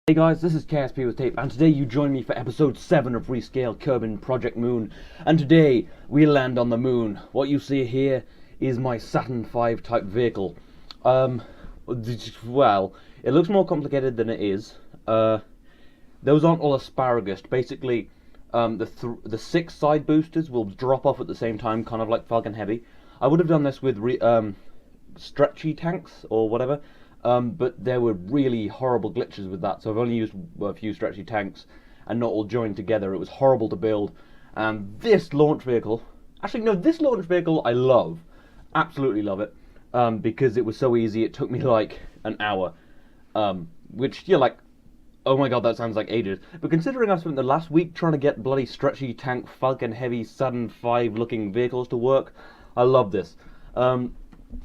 Hey guys, this is KSP with Tape, and today you join me for episode 7 of Rescaled Kerbin Project Moon. And today we land on the moon. What you see here is my Saturn V type vehicle. Well, it looks more complicated than it is. Those aren't all asparagus. Basically, the 6 side boosters will drop off at the same time, kind of like Falcon Heavy. I would have done this with stretchy tanks or whatever. But there were really horrible glitches with that, so I've only used a few stretchy tanks and not all joined together. It was horrible to build. And this launch vehicle, actually no, this launch vehicle I love, absolutely love it, because it was so easy. It took me like an hour, which you're like, oh my god, that sounds like ages. But considering I spent the last week trying to get bloody stretchy tank, Falcon Heavy, Saturn V looking vehicles to work, I love this.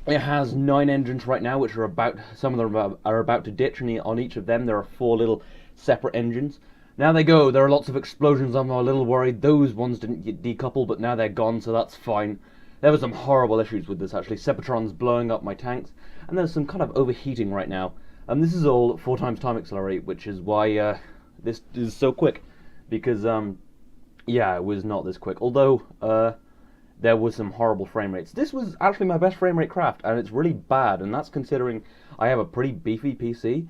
It has 9 engines right now, which are some of them are about to ditch, and on each of them there are 4 little separate engines. Now they go. There are lots of explosions. I'm a little worried. Those ones didn't decouple, but now they're gone, so that's fine. There were some horrible issues with this, actually. Separatrons blowing up my tanks, and there's some kind of overheating right now. And this is all 4 times time accelerate, which is why this is so quick. Because, yeah, it was not this quick. Although, there was some horrible frame rates. This was actually my best frame rate craft, and it's really bad, and that's considering I have a pretty beefy PC,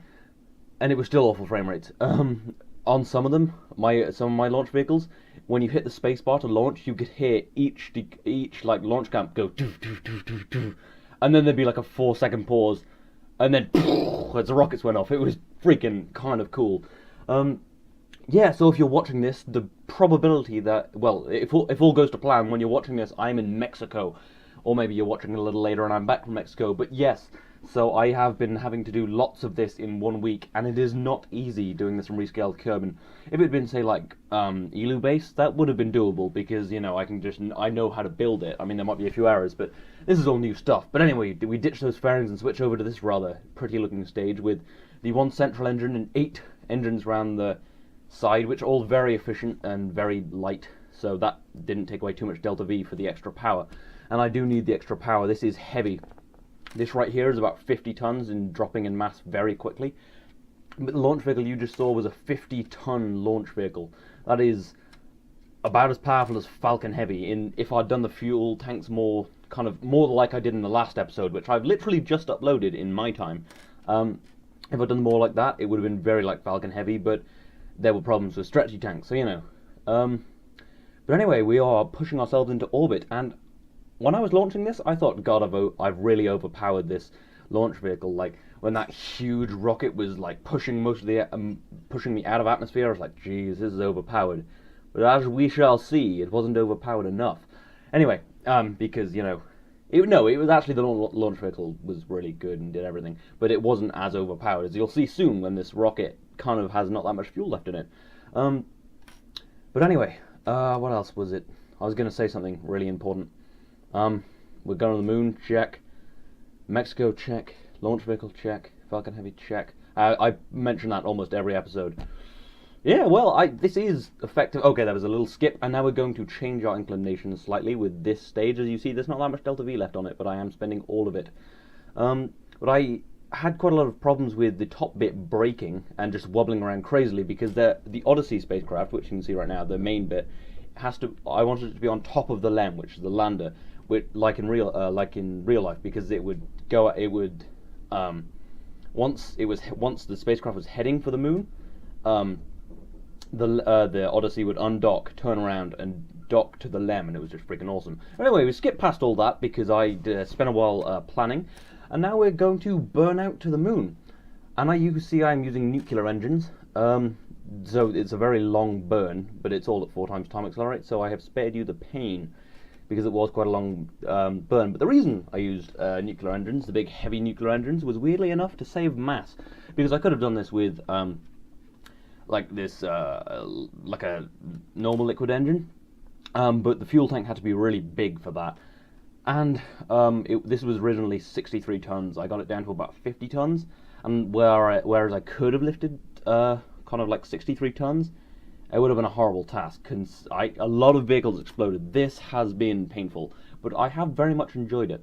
and it was still awful frame rates. On some of them, some of my launch vehicles, when you hit the spacebar to launch, you could hear each like launch camp go doo doo doo doo doo, and then there'd be like a 4-second pause, and then as the rockets went off. It was freaking kind of cool. Yeah, so if you're watching this, the probability that, well, if all goes to plan, when you're watching this, I'm in Mexico. Or maybe you're watching it a little later and I'm back from Mexico. But yes, so I have been having to do lots of this in 1 week, and it is not easy doing this from Rescaled Kerbin. If it had been, say, like, ELU base, that would have been doable, because, you know, I know how to build it. I mean, there might be a few errors, but this is all new stuff. But anyway, we ditch those fairings and switch over to this rather pretty-looking stage with the 1 central engine and 8 engines around the side, which are all very efficient and very light, so that didn't take away too much delta V for the extra power. And I do need the extra power. This is heavy. This right here is about 50 tons and dropping in mass very quickly. But the launch vehicle you just saw was a 50-ton launch vehicle. That is about as powerful as Falcon Heavy. If I'd done the fuel tanks more like I did in the last episode, which I've literally just uploaded in my time, if I'd done more like that, it would have been very like Falcon Heavy, but there were problems with stretchy tanks, so you know. But anyway, we are pushing ourselves into orbit, and when I was launching this, I thought, God, I've really overpowered this launch vehicle. Like, when that huge rocket was, like, pushing me out of atmosphere, I was like, geez, this is overpowered. But as we shall see, it wasn't overpowered enough. Anyway, because, you know, it was actually the launch vehicle was really good and did everything, but it wasn't as overpowered, as you'll see soon when this rocket kind of has not that much fuel left in it. But anyway, what else was it? I was going to say something really important. We're going to the moon, check. Mexico, check. Launch vehicle, check. Falcon Heavy, check. I mention that almost every episode. Yeah, well, this is effective. Okay, there was a little skip, and now we're going to change our inclination slightly with this stage. As you see, there's not that much delta V left on it, but I am spending all of it. But I had quite a lot of problems with the top bit breaking and just wobbling around crazily, because the Odyssey spacecraft, which you can see right now, the main bit, I wanted it to be on top of the LEM, which is the lander, which, like in real life, because once the spacecraft was heading for the moon, the Odyssey would undock, turn around, and dock to the LEM, and it was just freaking awesome. Anyway, we skipped past all that because I spent a while planning, and now we're going to burn out to the moon. And you can see I'm using nuclear engines, so it's a very long burn, but it's all at 4 times time accelerate, so I have spared you the pain, because it was quite a long burn. But the reason I used nuclear engines, the big heavy nuclear engines, was weirdly enough to save mass, because I could have done this with like a normal liquid engine, but the fuel tank had to be really big for that. And this was originally 63 tons. I got it down to about 50 tons, and whereas I could have lifted kind of like 63 tons, it would have been a horrible task. A lot of vehicles exploded. This has been painful, but I have very much enjoyed it.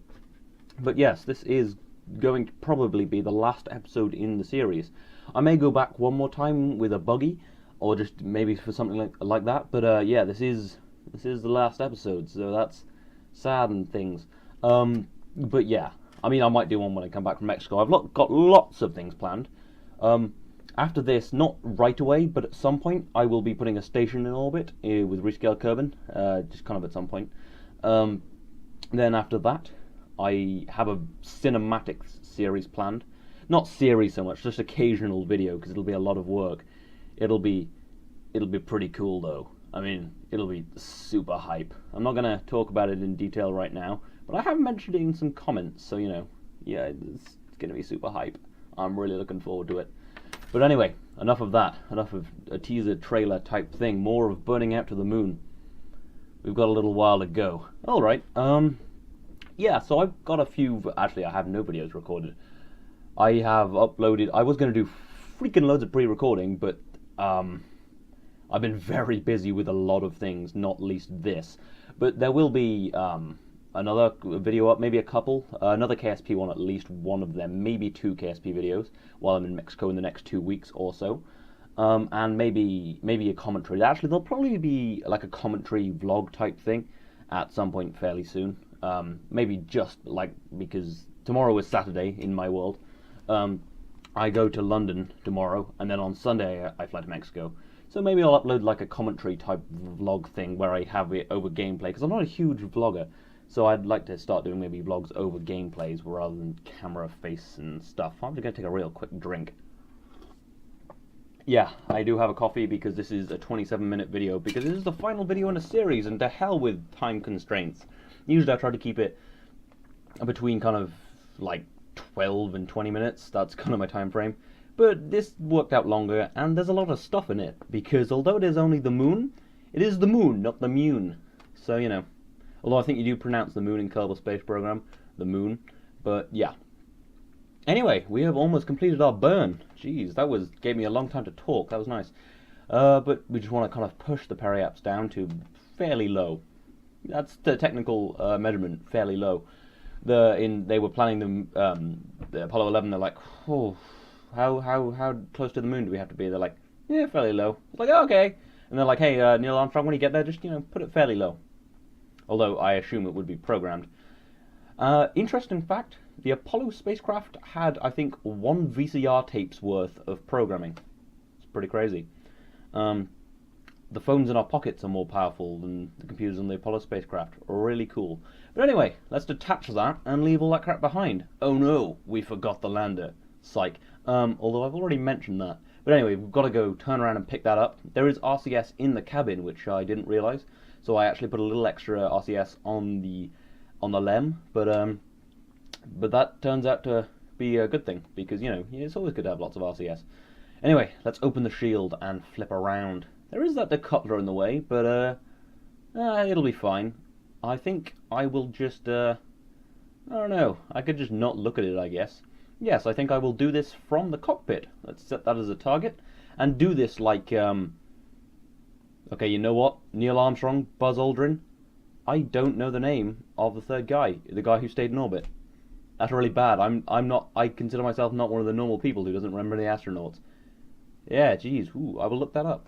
But yes, this is going to probably be the last episode in the series. I may go back one more time with a buggy, or just maybe for something like that. But yeah, this is the last episode, so that's sad and things. But yeah, I mean, I might do one when I come back from Mexico. I've got lots of things planned. After this, not right away, but at some point, I will be putting a station in orbit with Rescaled Kerbin, just kind of at some point. Then after that, I have a cinematics series planned. Not series so much, just occasional video, because it'll be a lot of work. It'll be pretty cool though. I mean, it'll be super hype. I'm not gonna talk about it in detail right now, but I have mentioned it in some comments, so you know, yeah, it's gonna be super hype. I'm really looking forward to it. But anyway, enough of that. Enough of a teaser trailer type thing. More of burning out to the moon. We've got a little while to go. Alright, yeah, so I've got a few... Actually, I have no videos recorded. I have uploaded... I was going to do freaking loads of pre-recording, but I've been very busy with a lot of things, not least this. But there will be another video up, maybe a couple. Another KSP one, at least one of them. Maybe 2 KSP videos while I'm in Mexico in the next 2 weeks or so. And maybe a commentary. Actually, there'll probably be like a commentary vlog type thing at some point fairly soon. Maybe just like, because tomorrow is Saturday in my world. I go to London tomorrow, and then on Sunday I fly to Mexico. So maybe I'll upload like a commentary type vlog thing where I have it over gameplay, because I'm not a huge vlogger. So I'd like to start doing maybe vlogs over gameplays rather than camera face and stuff. I'm just going to take a real quick drink. Yeah, I do have a coffee because this is a 27-minute video, because this is the final video in a series, and to hell with time constraints. Usually I try to keep it between kind of like 12 and 20 minutes, that's kind of my time frame. But this worked out longer, and there's a lot of stuff in it, because although it is only the moon, it is the moon, not the mune. So, you know, although I think you do pronounce the moon in Kerbal Space Program, the moon, but yeah. Anyway, we have almost completed our burn. Jeez, gave me a long time to talk, that was nice. But we just want to kind of push the periaps down to fairly low. That's the technical measurement, fairly low. They were planning the Apollo 11. They're like, oh, how close to the moon do we have to be? They're like, yeah, fairly low. It's like, oh, okay. And they're like, hey, Neil Armstrong, when you get there, just put it fairly low. Although I assume it would be programmed. Interesting fact: the Apollo spacecraft had, I think, 1 VCR tape's worth of programming. It's pretty crazy. The phones in our pockets are more powerful than the computers on the Apollo spacecraft. Really cool. But anyway, let's detach that and leave all that crap behind. Oh no, we forgot the lander. Psych. Although I've already mentioned that. But anyway, we've got to go turn around and pick that up. There is RCS in the cabin, which I didn't realise. So I actually put a little extra RCS on the LEM. But that turns out to be a good thing, because, it's always good to have lots of RCS. Anyway, let's open the shield and flip around. There is that decoupler in the way, but it'll be fine. I think I will just, I don't know, I could just not look at it, I guess. Yes, I think I will do this from the cockpit. Let's set that as a target, and do this like, okay, you know what, Neil Armstrong, Buzz Aldrin, I don't know the name of the third guy, the guy who stayed in orbit. That's really bad. I consider myself not one of the normal people who doesn't remember the astronauts. Yeah, geez, I will look that up.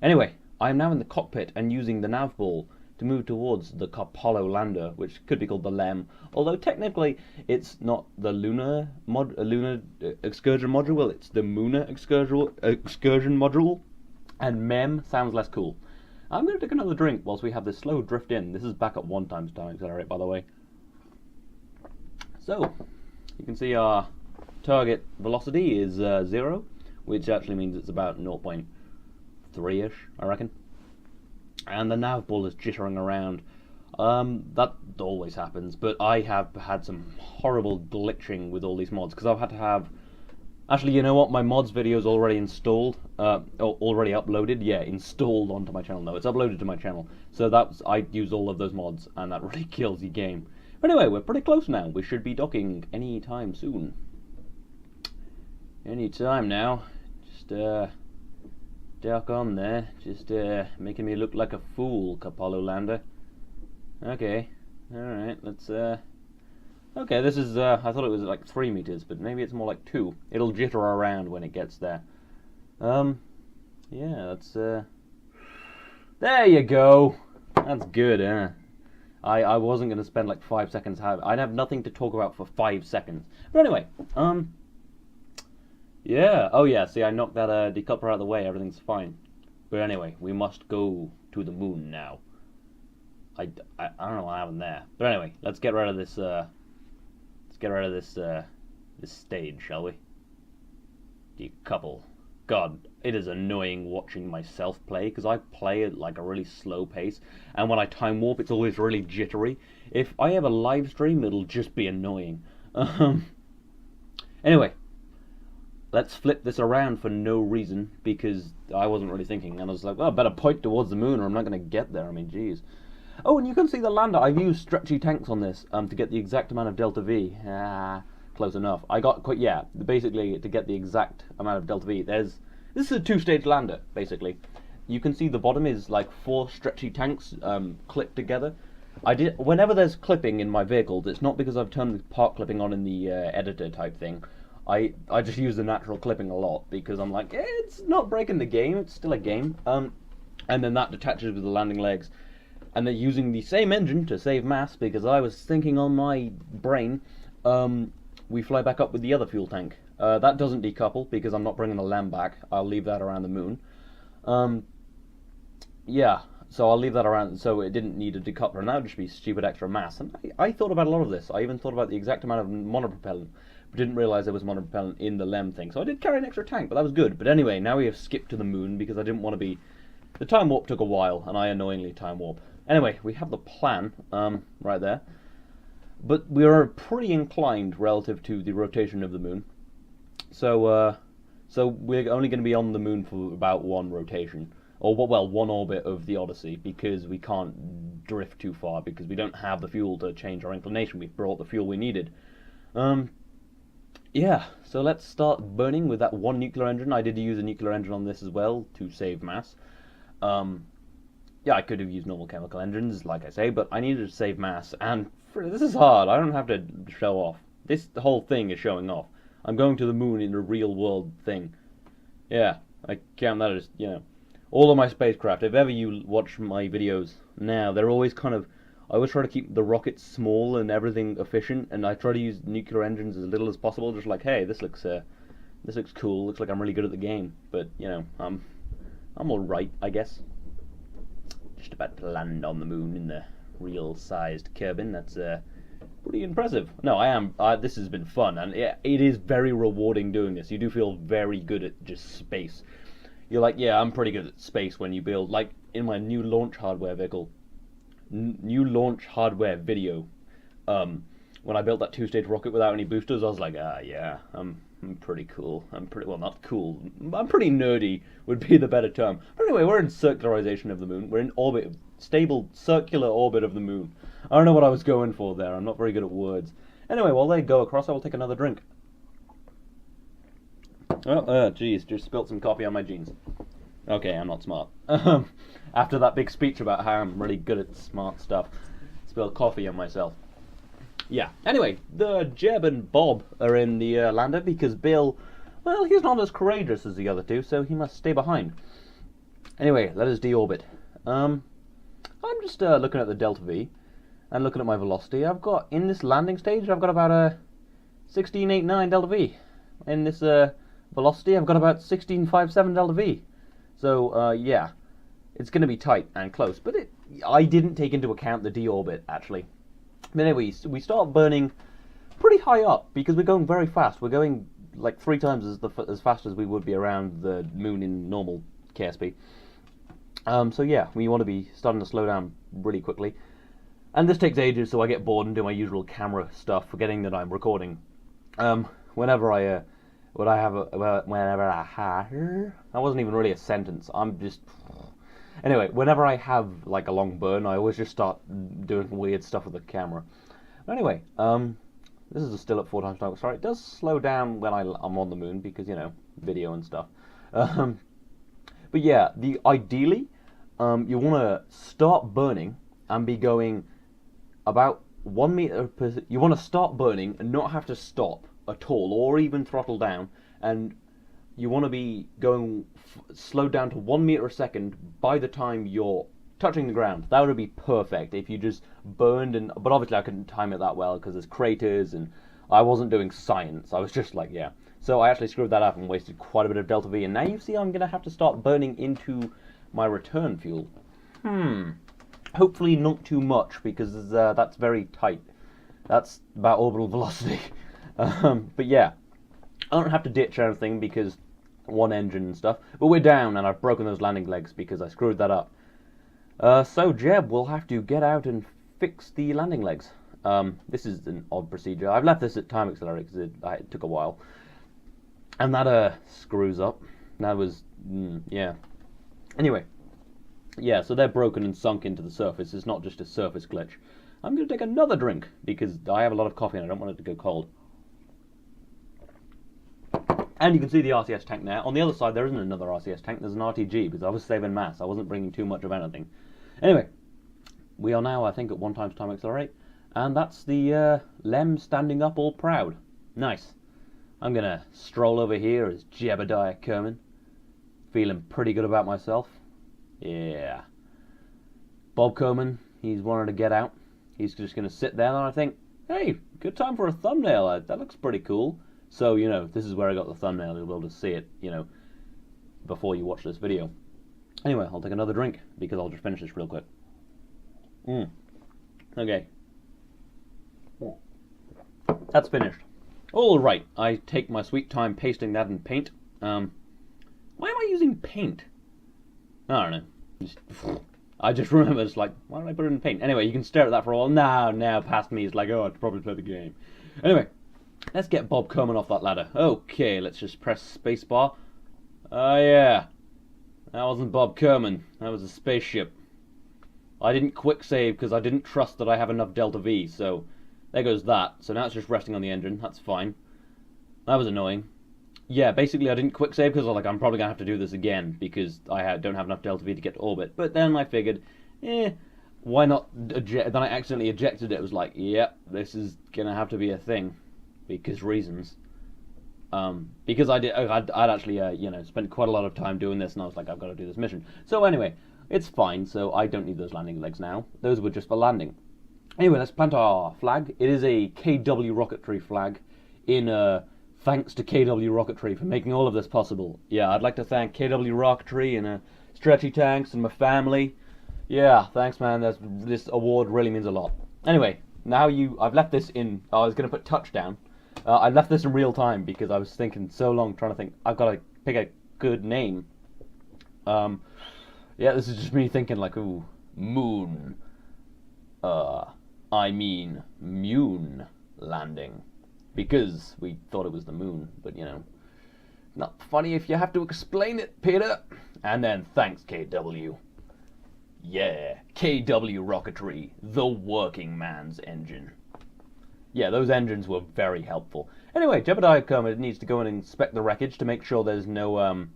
Anyway, I am now in the cockpit and using the nav ball to move towards the Apollo lander, which could be called the LEM, although technically it's not the lunar excursion module, it's the Mooner excursion module, and MEM sounds less cool. I'm going to take another drink whilst we have this slow drift in. This is back at 1 times time accelerate, by the way. So, you can see our target velocity is 0, which actually means it's about 0.3-ish, I reckon. And the nav ball is jittering around. That always happens, but I have had some horrible glitching with all these mods, because I've had to have... Actually, you know what? My mods video is already installed, already uploaded. Yeah, installed onto my channel. No, it's uploaded to my channel. So I use all of those mods, and that really kills the game. But anyway, we're pretty close now. We should be docking any time soon. Any time now. Just dock on there. Just making me look like a fool, Apollo lander. Okay. All right. Let's Okay, this is, I thought it was like 3 meters, but maybe it's more like 2. It'll jitter around when it gets there. Yeah, that's, there you go! That's good, eh? I wasn't going to spend like 5 seconds, I'd have nothing to talk about for 5 seconds. But anyway, yeah, oh yeah, see, I knocked that, decoupler out of the way, everything's fine. But anyway, we must go to the moon now. I don't know what happened there. But anyway, let's get rid of this, this stage, shall we? Decouple. God, it is annoying watching myself play, because I play at like a really slow pace, and when I time warp, it's always really jittery. If I have a live stream, it'll just be annoying. Anyway, let's flip this around for no reason, because I wasn't really thinking, and I was like, well, I better point towards the moon, or I'm not going to get there. I mean, jeez. Oh, and you can see the lander. I've used stretchy tanks on this to get the exact amount of delta V. Close enough. I got quite, yeah, basically to get the exact amount of delta V. This is a 2-stage lander, basically. You can see the bottom is like 4 stretchy tanks clipped together. Whenever there's clipping in my vehicles, it's not because I've turned the part clipping on in the editor type thing. I just use the natural clipping a lot because I'm like, it's not breaking the game, it's still a game. And then that detaches with the landing legs. And they're using the same engine to save mass, because I was thinking on my brain, we fly back up with the other fuel tank. That doesn't decouple, because I'm not bringing the LAM back. I'll leave that around the moon. Yeah, so I'll leave that around, so it didn't need a decoupler, and that would just be stupid extra mass. And I thought about a lot of this. I even thought about the exact amount of monopropellant, but didn't realise there was monopropellant in the LEM thing. So I did carry an extra tank, but that was good. But anyway, now we have skipped to the moon, because I didn't want to be... The time warp took a while, and I annoyingly time warp. Anyway, we have the plan, right there. But we are pretty inclined relative to the rotation of the moon. So we're only going to be on the moon for about 1 rotation. Or, well, 1 orbit of the Odyssey, because we can't drift too far, because we don't have the fuel to change our inclination. We've brought the fuel we needed. Yeah, so let's start burning with that 1 nuclear engine. I did use a nuclear engine on this as well, to save mass. Yeah, I could have used normal chemical engines, like I say, but I needed to save mass, and this is hard. I don't have to show off. The whole thing is showing off. I'm going to the moon in a real-world thing. Yeah, I count that as, you know, all of my spacecraft. If ever you watch my videos now, they're always kind of... I always try to keep the rockets small and everything efficient, and I try to use nuclear engines as little as possible, just like, hey, this looks cool, looks like I'm really good at the game, but, you know, I'm alright, I guess. Just about to land on the moon in the real-sized Kerbin. That's pretty impressive. No, I am. This has been fun, and it is very rewarding doing this. You do feel very good at just space. You're like, yeah, I'm pretty good at space when you build, like in my new launch hardware vehicle, new launch hardware video. When I built that 2-stage rocket without any boosters, I was like, yeah, I'm pretty cool. I'm pretty, well, not cool. I'm pretty nerdy would be the better term. But anyway, we're in circularization of the moon. We're in orbit, stable circular orbit of the moon. I don't know what I was going for there. I'm not very good at words. Anyway, while they go across, I will take another drink. Oh, geez, just spilled some coffee on my jeans. Okay, I'm not smart. After that big speech about how I'm really good at smart stuff, spilled coffee on myself. Yeah, anyway, the Jeb and Bob are in the lander because Bill, well, he's not as courageous as the other two, so he must stay behind. Anyway, let us deorbit. I'm just looking at the delta V and looking at my velocity. I've got, in this landing stage, I've got about a 1689 delta V. In this velocity, I've got about 1657 delta V. So, yeah, it's going to be tight and close. But I didn't take into account the deorbit, actually. But anyway, we start burning pretty high up because we're going very fast. We're going like 3 times as fast as we would be around the moon in normal KSP. So yeah, we want to be starting to slow down really quickly. And this takes ages, so I get bored and do my usual camera stuff, forgetting that I'm recording. Whenever I have, that wasn't even really a sentence. I'm just... Anyway, whenever I have like a long burn, I always just start doing weird stuff with the camera. Anyway, this is still at 4 times time. Sorry, it does slow down when I'm on the moon because, you know, video and stuff. But yeah, ideally, you want to start burning and be going about 1 meter per... You want to start burning and not have to stop at all, or even throttle down, and you want to be going slowed down to 1 meter a second by the time you're touching the ground. That would be perfect if you just burned, and but obviously I couldn't time it that well because there's craters and I wasn't doing science. I was just like, yeah. So I actually screwed that up and wasted quite a bit of delta V, and now you see I'm going to have to start burning into my return fuel. Hopefully not too much, because that's very tight. That's about orbital velocity. But yeah, I don't have to ditch or anything because one engine and stuff. But we're down, and I've broken those landing legs because I screwed that up. So Jeb will have to get out and fix the landing legs. This is an odd procedure. I've left this at time accelerator because it took a while. And that screws up. That was, yeah. Anyway. Yeah, so they're broken and sunk into the surface. It's not just a surface glitch. I'm going to take another drink because I have a lot of coffee and I don't want it to go cold. And you can see the RCS tank now. On the other side, there isn't another RCS tank. There's an RTG because I was saving mass. I wasn't bringing too much of anything. Anyway, we are now, I think, at 1 times time accelerate. And that's the Lem standing up all proud. Nice. I'm going to stroll over here as Jebediah Kerbin. Feeling pretty good about myself. Yeah. Bob Kerbin, he's wanted to get out. He's just going to sit there and I think, hey, good time for a thumbnail. That looks pretty cool. So, you know, this is where I got the thumbnail. You'll be able to see it, you know, before you watch this video. Anyway, I'll take another drink because I'll just finish this real quick. Okay. That's finished. All right, I take my sweet time pasting that in paint. Why am I using paint? I don't know. I just remember, it's like, why don't I put it in paint? Anyway, you can stare at that for a while. Now past me, it's like, oh, I should probably play the game. Anyway, let's get Bob Kerbin off that ladder. Okay, let's just press spacebar. Oh, yeah. That wasn't Bob Kerbin. That was a spaceship. I didn't quick save because I didn't trust that I have enough delta V, so there goes that. So now it's just resting on the engine. That's fine. That was annoying. Yeah, basically I didn't quick save because I'm probably going to have to do this again because I don't have enough delta V to get to orbit. But then I figured, why not eject? Then I accidentally ejected it. It was like, yep, this is going to have to be a thing because reasons. Because I'd actually, you know, spent quite a lot of time doing this and I was like, I've got to do this mission. So anyway, it's fine. So I don't need those landing legs now. Those were just for landing. Anyway, let's plant our flag. It is a KW rocketry flag in thanks to KW Rocketry for making all of this possible. Yeah, I'd like to thank KW Rocketry and Stretchy Tanks and my family. Yeah, thanks, man. This award really means a lot. Anyway, now I've left this in... I was going to put touchdown. I left this in real time because I was thinking so long, trying to think, I've got to pick a good name. Yeah, this is just me thinking like, ooh, moon. I mean, Mune landing. Because we thought it was the moon, but you know, not funny if you have to explain it, Peter. And then thanks, KW. Yeah, KW Rocketry, the working man's engine. Yeah, those engines were very helpful. Anyway, Jebediah Kerbin needs to go and inspect the wreckage to make sure there's no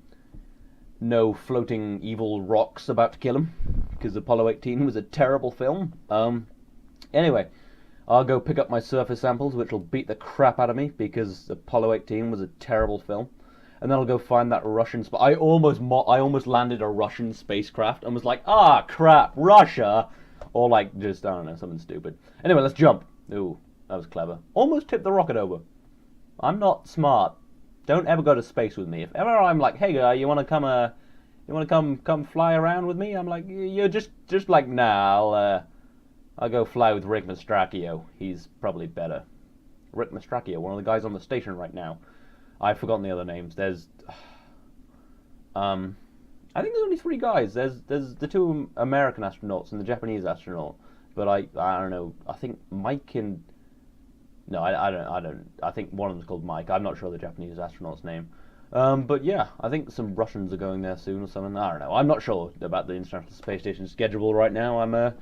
floating evil rocks about to kill him, because Apollo 18 was a terrible film. Anyway. I'll go pick up my surface samples, which will beat the crap out of me, because Apollo 18 was a terrible film. And then I'll go find that Russian... I almost landed a Russian spacecraft and was like, ah, crap, Russia! Or like, just, I don't know, something stupid. Anyway, let's jump. Ooh, that was clever. Almost tipped the rocket over. I'm not smart. Don't ever go to space with me. If ever I'm like, hey, guy, you want to come fly around with me? I'm like, you're just like, nah, I'll go fly with Rick Mastracchio. He's probably better. Rick Mastracchio, one of the guys on the station right now. I've forgotten the other names. There's... I think there's only 3 guys. There's the 2 American astronauts and the Japanese astronaut. But I don't know. I think Mike and... No, I don't... I think one of them's called Mike. I'm not sure the Japanese astronaut's name. But yeah, I think some Russians are going there soon or something. I don't know. I'm not sure about the International Space Station schedule right now. I'm a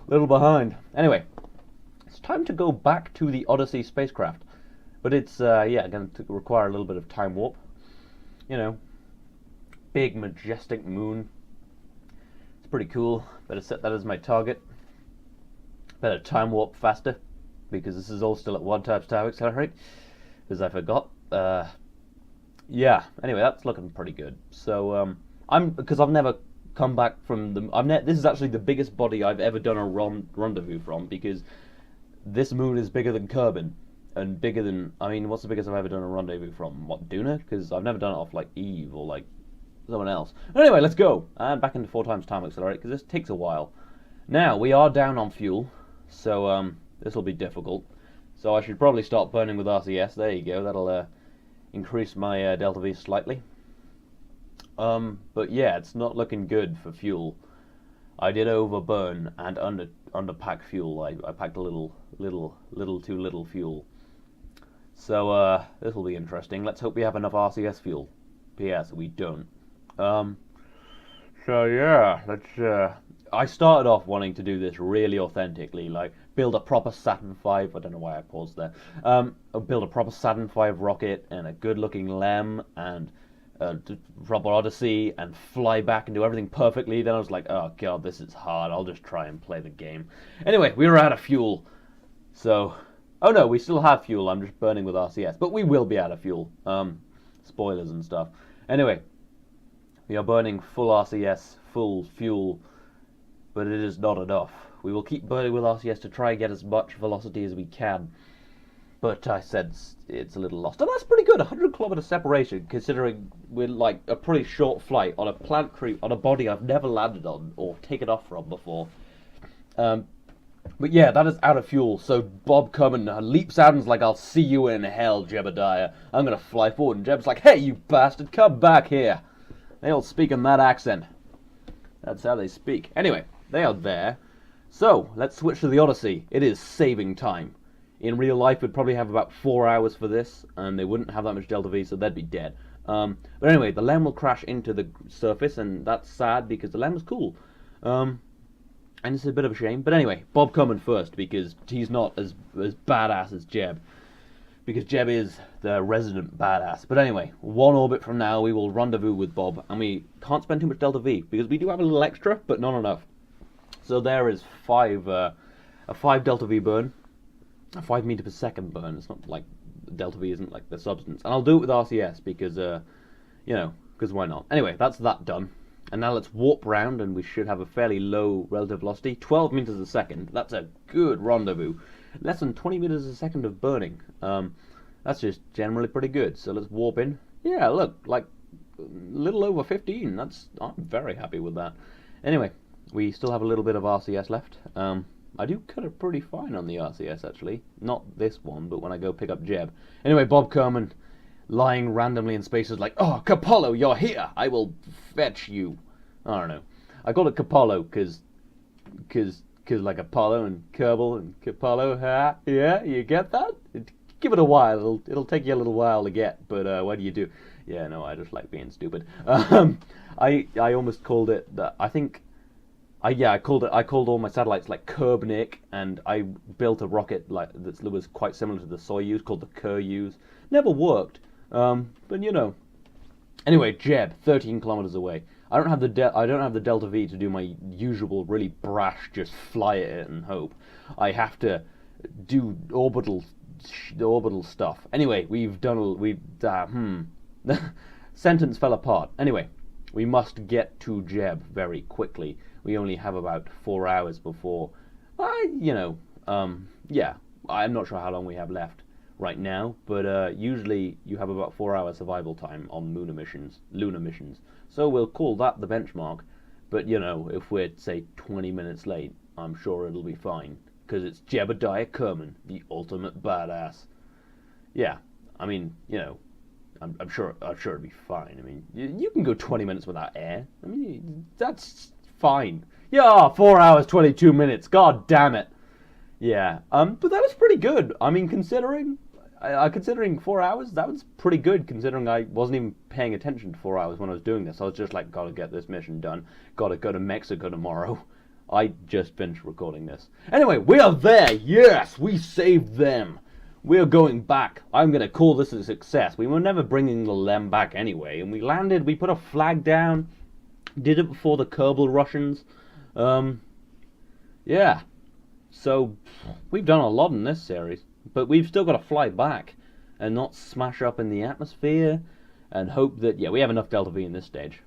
little behind. Anyway, it's time to go back to the Odyssey spacecraft. But it's, yeah, going to require a little bit of time warp. You know, big, majestic moon. It's pretty cool. Better set that as my target. Better time warp faster. because this is all still at 1 times time accelerate, because I forgot. Yeah, anyway, that's looking pretty good. So, because I've never come back from the... This is actually the biggest body I've ever done a rendezvous from, because this moon is bigger than Kerbin, and bigger than... I mean, what's the biggest I've ever done a rendezvous from? What, Duna? Because I've never done it off, like, Eve or, like, someone else. Anyway, let's go. And back into 4 times time accelerate, because this takes a while. Now, we are down on fuel, so, this will be difficult. So I should probably start burning with RCS. There you go. That'll, increase my delta V slightly. But yeah, it's not looking good for fuel. I did overburn and underpack fuel. I packed a little too little fuel. So this will be interesting. Let's hope we have enough RCS fuel. P.S. we don't. So yeah, let's. I started off wanting to do this really authentically, like build a proper Saturn V. I don't know why I paused there. Build a proper Saturn V rocket and a good-looking LEM and proper Odyssey and fly back and do everything perfectly. Then I was like, oh god, this is hard. I'll just try and play the game. Anyway, we were out of fuel. So, oh no, we still have fuel. I'm just burning with RCS, but we will be out of fuel. Spoilers and stuff. Anyway, we are burning full RCS, full fuel, but it is not enough. We will keep burning with RCS to try and get as much velocity as we can. But I said it's a little lost. And that's pretty good, 100-kilometer separation, considering we're like a pretty short flight on a planetary, on a body I've never landed on or taken off from before. But yeah, that is out of fuel. So Bob Kerbin leaps out and is like, I'll see you in hell, Jebediah. I'm going to fly forward. And Jeb's like, hey, you bastard, come back here. They all speak in that accent. That's how they speak. Anyway, they are there. So, let's switch to the Odyssey. It is saving time. In real life, we'd probably have about 4 hours for this, and they wouldn't have that much delta V, so they'd be dead. But anyway, the LEM will crash into the surface, and that's sad because the LEM was cool. And it's a bit of a shame. But anyway, Bob Kerbin first, because he's not as badass as Jeb. Because Jeb is the resident badass. But anyway, 1 orbit from now, we will rendezvous with Bob, and we can't spend too much delta V, because we do have a little extra, but not enough. So there is a 5 delta V burn, a 5 meter per second burn. It's not like delta V isn't like the substance. And I'll do it with RCS because, because why not? Anyway, that's that done. And now let's warp round, and we should have a fairly low relative velocity, 12 meters a second. That's a good rendezvous. Less than 20 meters a second of burning. That's just generally pretty good. So let's warp in. Yeah, look, like a little over 15. I'm very happy with that. Anyway. We still have a little bit of RCS left. I do cut it pretty fine on the RCS, actually. Not this one, but when I go pick up Jeb. Anyway, Bob Kerbin lying randomly in space is like, oh, Capallo, you're here! I will fetch you. I don't know. I call it Capallo because like Apollo and Kerbal and Capallo, huh? Yeah, you get that? Give it a while. It'll take you a little while to get, but what do you do? Yeah, no, I just like being stupid. I almost called it that. I called all my satellites like Kerbnik, and I built a rocket like that was quite similar to the Soyuz called the Keryus. Never worked, but you know. Anyway, Jeb, 13 kilometers away. I don't have the delta V to do my usual really brash just fly at it and hope. I have to do orbital stuff. Anyway, sentence fell apart. Anyway, we must get to Jeb very quickly. We only have about 4 hours before, yeah, I'm not sure how long we have left right now, but usually you have about 4 hours survival time on lunar missions. So we'll call that the benchmark, but you know, if we're, say, 20 minutes late, I'm sure it'll be fine, because it's Jebediah Kerbin, the ultimate badass. Yeah, I mean, you know, I'm sure it'll be fine. I mean, you can go 20 minutes without air. I mean, that's fine. Yeah, 4 hours, 22 minutes. God damn it. Yeah. But that was pretty good. I mean, considering 4 hours, that was pretty good. Considering I wasn't even paying attention to 4 hours when I was doing this. I was just like, gotta get this mission done. Gotta go to Mexico tomorrow. I just finished recording this. Anyway, we are there. Yes, we saved them. We're going back. I'm gonna call this a success. We were never bringing the LEM back anyway, and we landed. We put a flag down. Did it before the Kerbal Russians. Yeah. So, we've done a lot in this series, but we've still got to fly back and not smash up in the atmosphere and hope that, yeah, we have enough Delta V in this stage.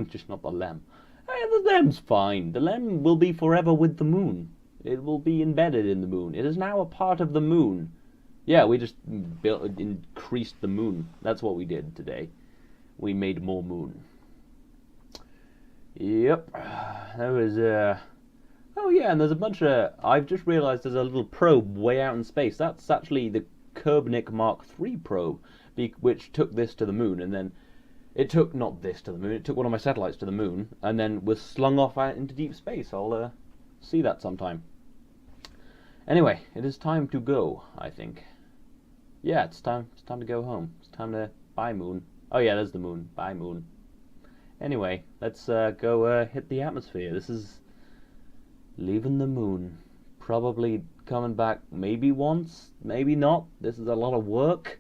Just not the LEM. The LEM's fine. The LEM will be forever with the moon. It will be embedded in the moon. It is now a part of the moon. Yeah, we just increased the moon. That's what we did today. We made more moon. Yep. That was, oh yeah, and there's a bunch of... I've just realised there's a little probe way out in space. That's actually the Kerbin Mark III probe, which took this to the moon, and then... It took, not this to the moon, it took one of my satellites to the moon, and then was slung off out into deep space. I'll see that sometime. Anyway, it is time to go, I think. Yeah, it's time to go home. It's time to... Bye, moon. Oh yeah, there's the moon. Bye, moon. Anyway, let's go hit the atmosphere. This is leaving the moon. Probably coming back maybe once, maybe not. This is a lot of work.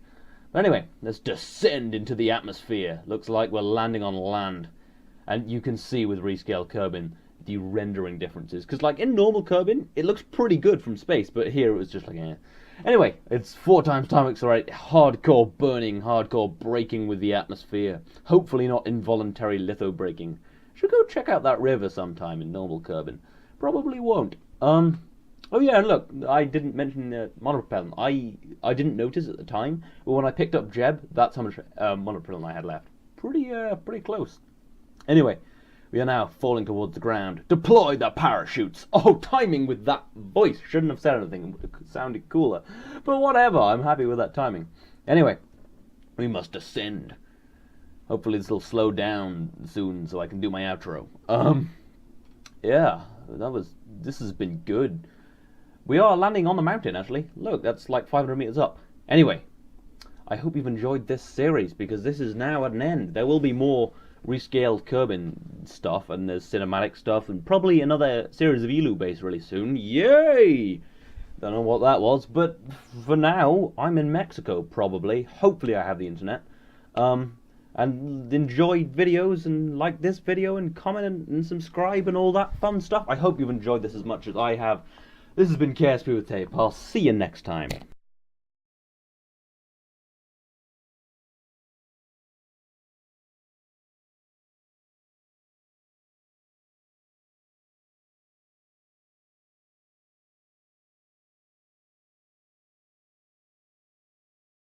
But anyway, let's descend into the atmosphere. Looks like we're landing on land. And you can see with Rescaled Kerbin the rendering differences. Because like in normal Kerbin, it looks pretty good from space, but here it was just like, eh. Anyway, it's 4 times time accelerate, hardcore burning, hardcore braking with the atmosphere. Hopefully not involuntary litho braking. Should go check out that river sometime in normal Kerbin. Probably won't. Oh yeah, and look, I didn't mention monopropellant. I didn't notice at the time, but when I picked up Jeb, that's how much monopropellant I had left. Pretty close. Anyway, we are now falling towards the ground. Deploy the parachutes! Oh, timing with that voice. Shouldn't have said anything. It sounded cooler. But whatever, I'm happy with that timing. Anyway, we must descend. Hopefully this will slow down soon so I can do my outro. Yeah, this has been good. We are landing on the mountain, actually. Look, that's like 500 meters up. Anyway, I hope you've enjoyed this series, because this is now at an end. There will be more Rescaled Kerbin stuff, and there's cinematic stuff, and probably another series of Elu base really soon. Yay! Don't know what that was, but for now, I'm in Mexico, probably. Hopefully I have the internet. And enjoy videos, and like this video, and comment, and subscribe, and all that fun stuff. I hope you've enjoyed this as much as I have. This has been KSP with Tape. I'll see you next time.